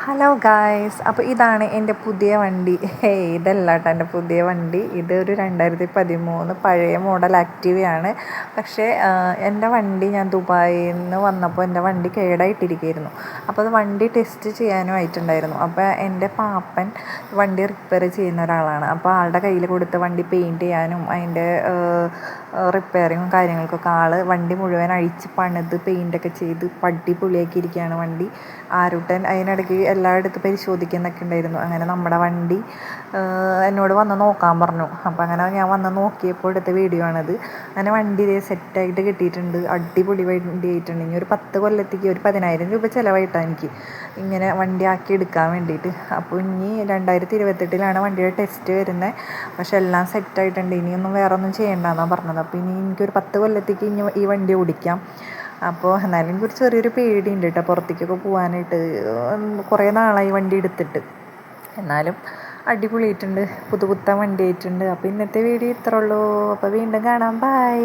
Hello guys, അപ്പോൾ ഇതാണ് എൻ്റെ പുതിയ വണ്ടി. ഇതല്ല കേട്ടോ എൻ്റെ പുതിയ വണ്ടി. ഇതൊരു 2013 പഴയ മോഡൽ ആക്റ്റീവയാണ്. പക്ഷേ എൻ്റെ വണ്ടി ഞാൻ ദുബായിൽ നിന്ന് വന്നപ്പോൾ എൻ്റെ വണ്ടി കേടായിട്ടിരിക്കുകയായിരുന്നു. അപ്പോൾ അത് വണ്ടി ടെസ്റ്റ് ചെയ്യാനും ആയിട്ടുണ്ടായിരുന്നു. അപ്പോൾ എൻ്റെ പാപ്പൻ വണ്ടി റിപ്പയർ ചെയ്യുന്ന ഒരാളാണ്. അപ്പോൾ ആളുടെ കയ്യിൽ കൊടുത്ത് വണ്ടി പെയിൻറ്റ് ചെയ്യാനും അതിൻ്റെ റിപ്പയറിങ്ങും കാര്യങ്ങൾക്കൊക്കെ വണ്ടി മുഴുവൻ അഴിച്ച് പണിത് പെയിൻ്റൊക്കെ ചെയ്ത് അടിപൊളിയാക്കി ഇരിക്കുകയാണ് വണ്ടി. ആരുട്ടൻ അതിനിടയ്ക്ക് എല്ലായിടത്തും പരിശോധിക്കുന്നൊക്കെ ഉണ്ടായിരുന്നു. അങ്ങനെ നമ്മുടെ വണ്ടി എന്നോട് വന്ന് നോക്കാൻ പറഞ്ഞു. അപ്പോൾ അങ്ങനെ ഞാൻ വന്ന് നോക്കിയപ്പോൾ എടുത്ത വീഡിയോ ആണിത്. അങ്ങനെ വണ്ടി ഇതേ സെറ്റായിട്ട് കിട്ടിയിട്ടുണ്ട്. അടിപൊളി വണ്ടി ആയിട്ടുണ്ട്. ഇനി ഒരു 10 കൊല്ലത്തേക്ക് ഒരു 10,000 രൂപ ചിലവായിട്ടാണ് എനിക്ക് ഇങ്ങനെ വണ്ടി ആക്കി എടുക്കാൻ വേണ്ടിയിട്ട്. അപ്പോൾ ഇനി 2028 വണ്ടിയുടെ ടെസ്റ്റ് വരുന്നത്. പക്ഷെ എല്ലാം സെറ്റായിട്ടുണ്ട്. ഇനിയൊന്നും വേറെ ഒന്നും ചെയ്യേണ്ടെന്നാണ് പറഞ്ഞത്. അപ്പോൾ ഇനി എനിക്കൊരു 10 കൊല്ലത്തേക്ക് ഇനി ഈ വണ്ടി ഓടിക്കാം. അപ്പോൾ എന്നാലും എനിക്കൊരു ചെറിയൊരു പേടിയുണ്ട് കേട്ടോ പുറത്തേക്കൊക്കെ പോകാനായിട്ട്. കുറേ നാളായി വണ്ടി എടുത്തിട്ട്. എന്നാലും അടിപൊളിയായിട്ടുണ്ട്. പുതുപുത്തൻ വണ്ടി ആയിട്ടുണ്ട്. അപ്പോൾ ഇന്നത്തെ വീഡിയോ ഇത്രേ ഉള്ളൂ. അപ്പോൾ വീണ്ടും കാണാം. ബൈ.